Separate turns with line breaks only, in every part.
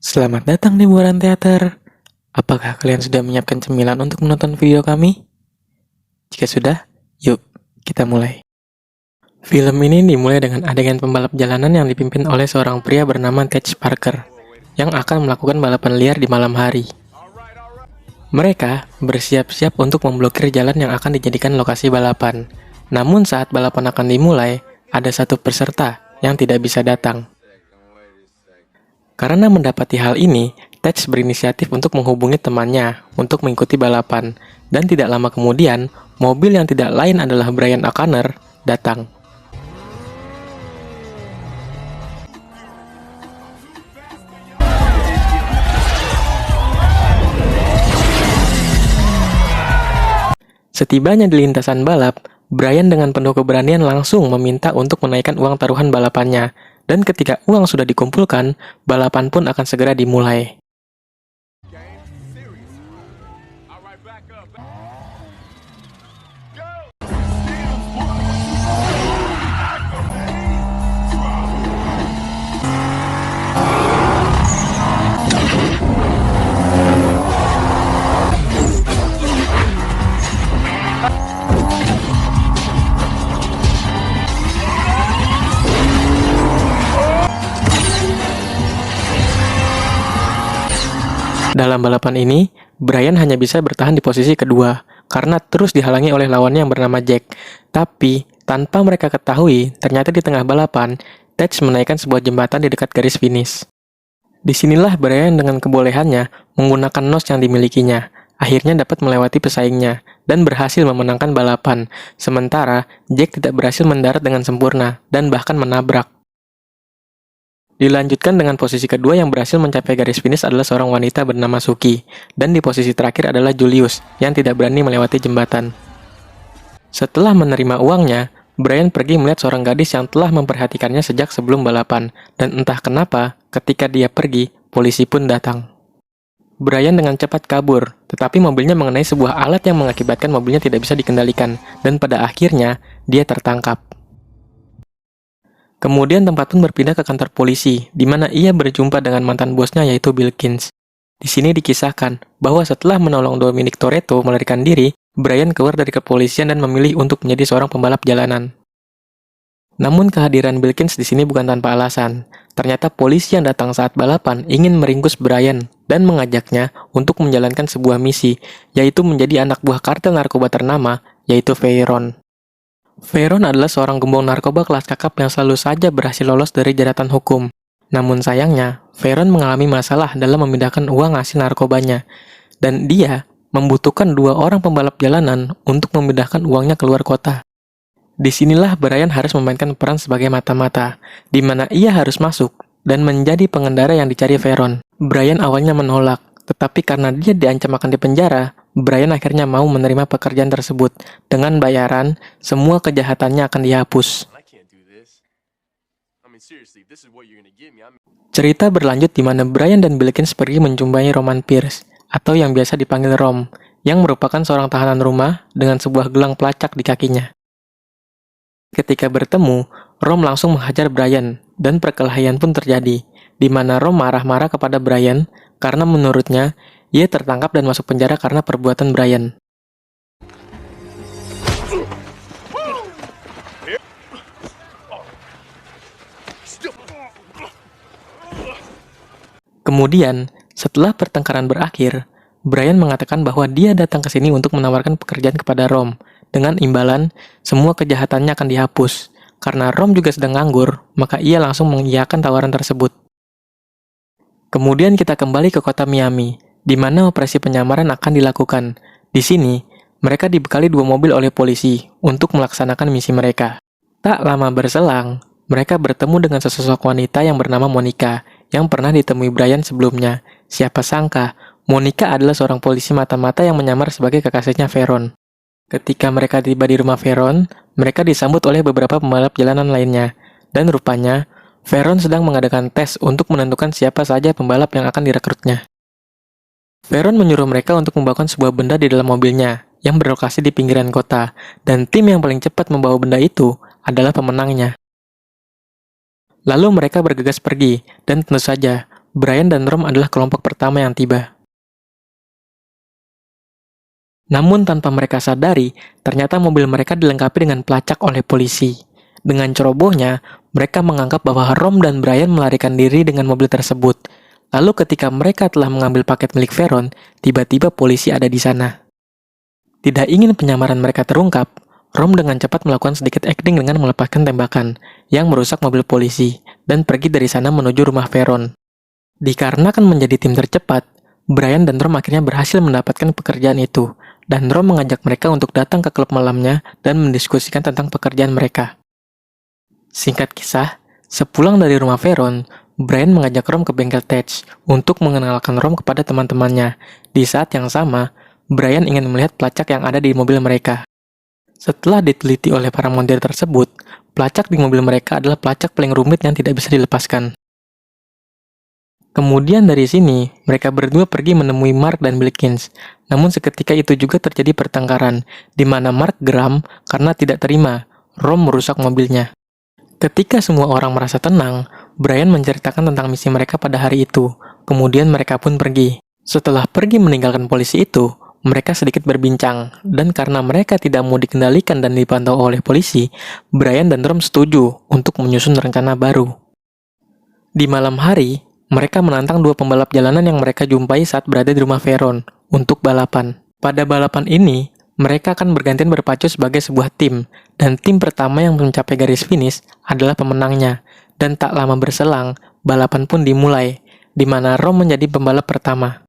Selamat datang di Buaran Teater. Apakah kalian sudah menyiapkan cemilan untuk menonton video kami? Jika sudah, yuk kita mulai. Film ini dimulai dengan adegan pembalap jalanan yang dipimpin oleh seorang pria bernama Tej Parker yang akan melakukan balapan liar di malam hari. Mereka bersiap-siap untuk memblokir jalan yang akan dijadikan lokasi balapan. Namun saat balapan akan dimulai, ada satu peserta yang tidak bisa datang. Karena mendapati hal ini, Tej berinisiatif untuk menghubungi temannya untuk mengikuti balapan. Dan tidak lama kemudian, mobil yang tidak lain adalah Brian O'Connor datang. Setibanya di lintasan balap, Brian dengan penuh keberanian langsung meminta untuk menaikkan uang taruhan balapannya. Dan ketika uang sudah dikumpulkan, balapan pun akan segera dimulai. Dalam balapan ini, Brian hanya bisa bertahan di posisi kedua, karena terus dihalangi oleh lawannya yang bernama Jack. Tapi, tanpa mereka ketahui, ternyata di tengah balapan, Tej menaikkan sebuah jembatan di dekat garis finish. Disinilah Brian dengan kebolehannya menggunakan nos yang dimilikinya, akhirnya dapat melewati pesaingnya, dan berhasil memenangkan balapan. Sementara, Jack tidak berhasil mendarat dengan sempurna, dan bahkan menabrak. Dilanjutkan dengan posisi kedua yang berhasil mencapai garis finish adalah seorang wanita bernama Suki, dan di posisi terakhir adalah Julius, yang tidak berani melewati jembatan. Setelah menerima uangnya, Brian pergi melihat seorang gadis yang telah memperhatikannya sejak sebelum balapan, dan entah kenapa, ketika dia pergi, polisi pun datang. Brian dengan cepat kabur, tetapi mobilnya mengenai sebuah alat yang mengakibatkan mobilnya tidak bisa dikendalikan, dan pada akhirnya, dia tertangkap. Kemudian tempat pun berpindah ke kantor polisi, di mana ia berjumpa dengan mantan bosnya yaitu Bilkins. Di sini dikisahkan bahwa setelah menolong Dominic Toretto melarikan diri, Brian keluar dari kepolisian dan memilih untuk menjadi seorang pembalap jalanan. Namun kehadiran Bilkins di sini bukan tanpa alasan. Ternyata polisi yang datang saat balapan ingin meringkus Brian dan mengajaknya untuk menjalankan sebuah misi, yaitu menjadi anak buah kartel narkoba ternama, yaitu Veyron. Veyron adalah seorang gembong narkoba kelas kakap yang selalu saja berhasil lolos dari jeratan hukum. Namun sayangnya, Veyron mengalami masalah dalam memindahkan uang hasil narkobanya, dan dia membutuhkan 2 orang pembalap jalanan untuk memindahkan uangnya keluar kota. Disinilah Brian harus memainkan peran sebagai mata-mata, di mana ia harus masuk dan menjadi pengendara yang dicari Veyron. Brian awalnya menolak, tetapi karena dia diancam akan dipenjara, Brian akhirnya mau menerima pekerjaan tersebut. Dengan bayaran, semua kejahatannya akan dihapus. Cerita berlanjut di mana Brian dan Bilkins pergi menjumpai Roman Pierce, atau yang biasa dipanggil Rom, yang merupakan seorang tahanan rumah dengan sebuah gelang pelacak di kakinya. Ketika bertemu, Rom langsung menghajar Brian, dan perkelahian pun terjadi, di mana Rom marah-marah kepada Brian karena menurutnya, ia tertangkap dan masuk penjara karena perbuatan Brian. Kemudian, setelah pertengkaran berakhir, Brian mengatakan bahwa dia datang ke sini untuk menawarkan pekerjaan kepada Rom, dengan imbalan semua kejahatannya akan dihapus. Karena Rom juga sedang nganggur, maka ia langsung mengiyakan tawaran tersebut. Kemudian kita kembali ke kota Miami, di mana operasi penyamaran akan dilakukan. Di sini, mereka dibekali 2 mobil oleh polisi untuk melaksanakan misi mereka. Tak lama berselang, mereka bertemu dengan sesosok wanita yang bernama Monica, yang pernah ditemui Brian sebelumnya. Siapa sangka, Monica adalah seorang polisi mata-mata yang menyamar sebagai kekasihnya Veyron. Ketika mereka tiba di rumah Veyron, mereka disambut oleh beberapa pembalap jalanan lainnya, dan rupanya, Veyron sedang mengadakan tes untuk menentukan siapa saja pembalap yang akan direkrutnya. Veyron menyuruh mereka untuk membawakan sebuah benda di dalam mobilnya, yang berlokasi di pinggiran kota, dan tim yang paling cepat membawa benda itu adalah pemenangnya. Lalu mereka bergegas pergi, dan tentu saja, Brian dan Rom adalah kelompok pertama yang tiba. Namun tanpa mereka sadari, ternyata mobil mereka dilengkapi dengan pelacak oleh polisi. Dengan cerobohnya, mereka menganggap bahwa Rom dan Brian melarikan diri dengan mobil tersebut. Lalu ketika mereka telah mengambil paket milik Veron, tiba-tiba polisi ada di sana. Tidak ingin penyamaran mereka terungkap, Rom dengan cepat melakukan sedikit akting dengan melepaskan tembakan yang merusak mobil polisi dan pergi dari sana menuju rumah Veron. Dikarenakan menjadi tim tercepat, Brian dan Rom akhirnya berhasil mendapatkan pekerjaan itu, dan Rom mengajak mereka untuk datang ke klub malamnya dan mendiskusikan tentang pekerjaan mereka. Singkat kisah, sepulang dari rumah Veron, Brian mengajak Rom ke bengkel Tej untuk mengenalkan Rom kepada teman-temannya. Di saat yang sama, Brian ingin melihat pelacak yang ada di mobil mereka. Setelah diteliti oleh para montir tersebut, pelacak di mobil mereka adalah pelacak paling rumit yang tidak bisa dilepaskan. Kemudian dari sini, mereka berdua pergi menemui Mark dan Wilkins. Namun seketika itu juga terjadi pertengkaran, di mana Mark geram karena tidak terima Rom merusak mobilnya. Ketika semua orang merasa tenang, Brian menceritakan tentang misi mereka pada hari itu. Kemudian mereka pun pergi. Setelah pergi meninggalkan polisi itu, mereka sedikit berbincang, dan karena mereka tidak mau dikendalikan dan dipantau oleh polisi, Brian dan Rom setuju untuk menyusun rencana baru. Di malam hari, mereka menantang dua pembalap jalanan yang mereka jumpai saat berada di rumah Veron untuk balapan. Pada balapan ini, mereka akan bergantian berpacu sebagai sebuah tim, dan tim pertama yang mencapai garis finish adalah pemenangnya. Dan tak lama berselang, balapan pun dimulai, di mana Rom menjadi pembalap pertama.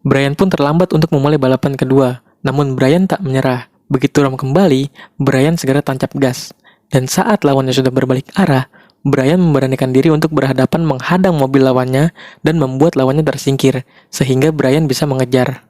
Brian pun terlambat untuk memulai balapan kedua, namun Brian tak menyerah. Begitu Rom kembali, Brian segera tancap gas. Dan saat lawannya sudah berbalik arah, Brian memberanikan diri untuk berhadapan menghadang mobil lawannya dan membuat lawannya tersingkir, sehingga Brian bisa mengejar.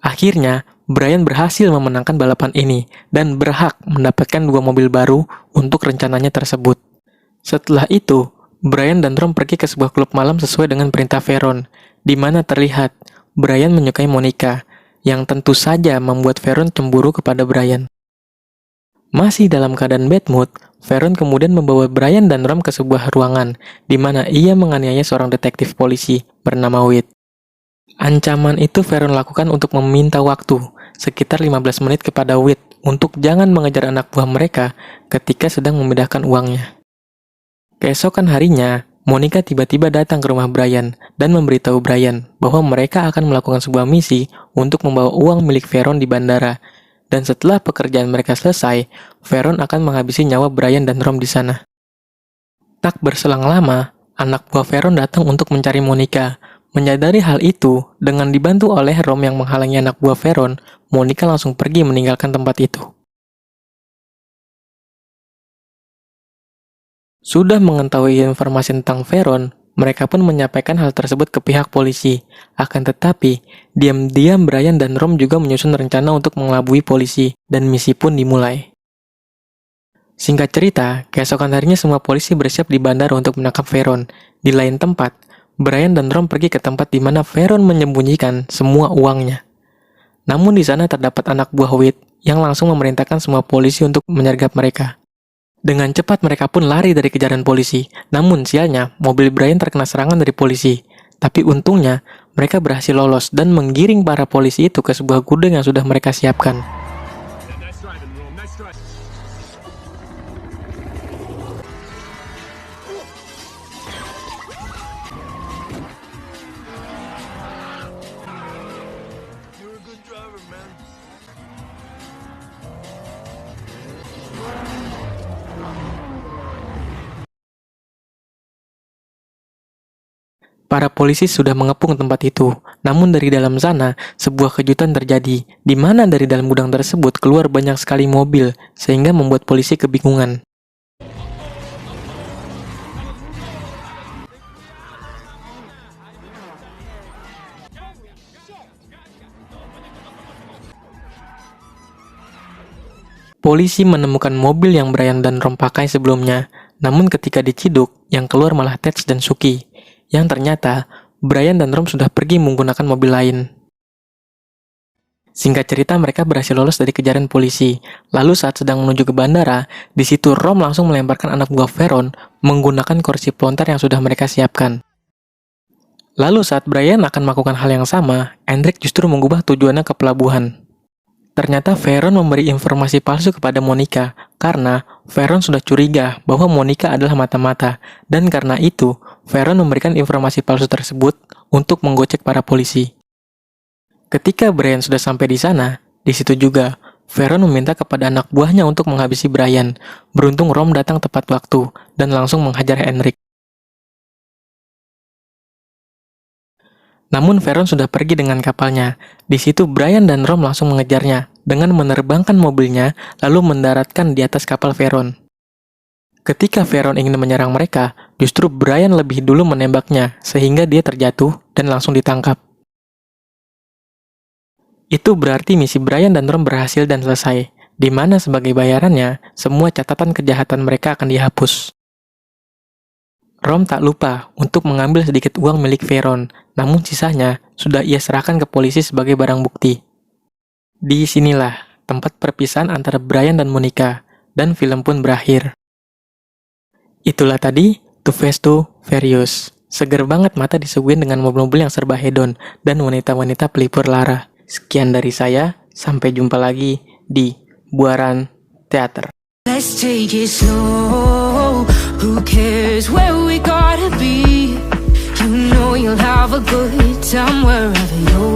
Akhirnya, Brian berhasil memenangkan balapan ini dan berhak mendapatkan dua mobil baru untuk rencananya tersebut. Setelah itu, Brian dan Rom pergi ke sebuah klub malam sesuai dengan perintah Veron, di mana terlihat Brian menyukai Monica, yang tentu saja membuat Veron cemburu kepada Brian. Masih dalam keadaan bad mood, Veron kemudian membawa Brian dan Rom ke sebuah ruangan, di mana ia menganiaya seorang detektif polisi bernama Whit. Ancaman itu Veron lakukan untuk meminta waktu, sekitar 15 menit kepada Whit, untuk jangan mengejar anak buah mereka ketika sedang memindahkan uangnya. Keesokan harinya, Monica tiba-tiba datang ke rumah Brian dan memberitahu Brian bahwa mereka akan melakukan sebuah misi untuk membawa uang milik Veron di bandara. Dan setelah pekerjaan mereka selesai, Veron akan menghabisi nyawa Brian dan Rom di sana. Tak berselang lama, anak buah Veron datang untuk mencari Monica. Menyadari hal itu, dengan dibantu oleh Rom yang menghalangi anak buah Veron, Monica langsung pergi meninggalkan tempat itu. Sudah mengetahui informasi tentang Veron, mereka pun menyampaikan hal tersebut ke pihak polisi. Akan tetapi, diam-diam Brian dan Rom juga menyusun rencana untuk mengelabui polisi, dan misi pun dimulai. Singkat cerita, keesokan harinya semua polisi bersiap di bandara untuk menangkap Veron. Di lain tempat, Brian dan Rom pergi ke tempat di mana Veron menyembunyikan semua uangnya. Namun di sana terdapat anak buah Whit yang langsung memerintahkan semua polisi untuk menyergap mereka. Dengan cepat mereka pun lari dari kejaran polisi. Namun sialnya, mobil Brian terkena serangan dari polisi. Tapi untungnya, mereka berhasil lolos dan menggiring para polisi itu ke sebuah gudang yang sudah mereka siapkan. Para polisi sudah mengepung tempat itu, namun dari dalam sana, sebuah kejutan terjadi, di mana dari dalam gudang tersebut keluar banyak sekali mobil, sehingga membuat polisi kebingungan. Polisi menemukan mobil yang Brian dan Rom pakai sebelumnya, namun ketika diciduk, yang keluar malah Tej dan Suki, yang ternyata Brian dan Rom sudah pergi menggunakan mobil lain. Singkat cerita, mereka berhasil lolos dari kejaran polisi. Lalu saat sedang menuju ke bandara, di situ Rom langsung melemparkan anak buah Veron menggunakan kursi pelontar yang sudah mereka siapkan. Lalu saat Brian akan melakukan hal yang sama, Hendrik justru mengubah tujuannya ke pelabuhan. Ternyata Veron memberi informasi palsu kepada Monica karena Veron sudah curiga bahwa Monica adalah mata-mata, dan karena itu Veron memberikan informasi palsu tersebut untuk menggocek para polisi. Ketika Brian sudah sampai di sana, di situ juga Veron meminta kepada anak buahnya untuk menghabisi Brian. Beruntung Rom datang tepat waktu dan langsung menghajar Hendrik. Namun Veron sudah pergi dengan kapalnya. Di situ Brian dan Rom langsung mengejarnya dengan menerbangkan mobilnya lalu mendaratkan di atas kapal Veron. Ketika Veron ingin menyerang mereka, justru Brian lebih dulu menembaknya sehingga dia terjatuh dan langsung ditangkap. Itu berarti misi Brian dan Rom berhasil dan selesai, di mana sebagai bayarannya semua catatan kejahatan mereka akan dihapus. Rom tak lupa untuk mengambil sedikit uang milik Veron, namun sisanya sudah ia serahkan ke polisi sebagai barang bukti. Di sinilah tempat perpisahan antara Brian dan Monica, dan film pun berakhir. Itulah tadi Too Fast Too Furious. Seger banget mata disuguhin dengan mobil-mobil yang serba hedon dan wanita-wanita pelipur lara. Sekian dari saya, sampai jumpa lagi di Buaran Teater.
Let's take it slow. Who cares where we gotta be? You know you'll have a good time wherever you're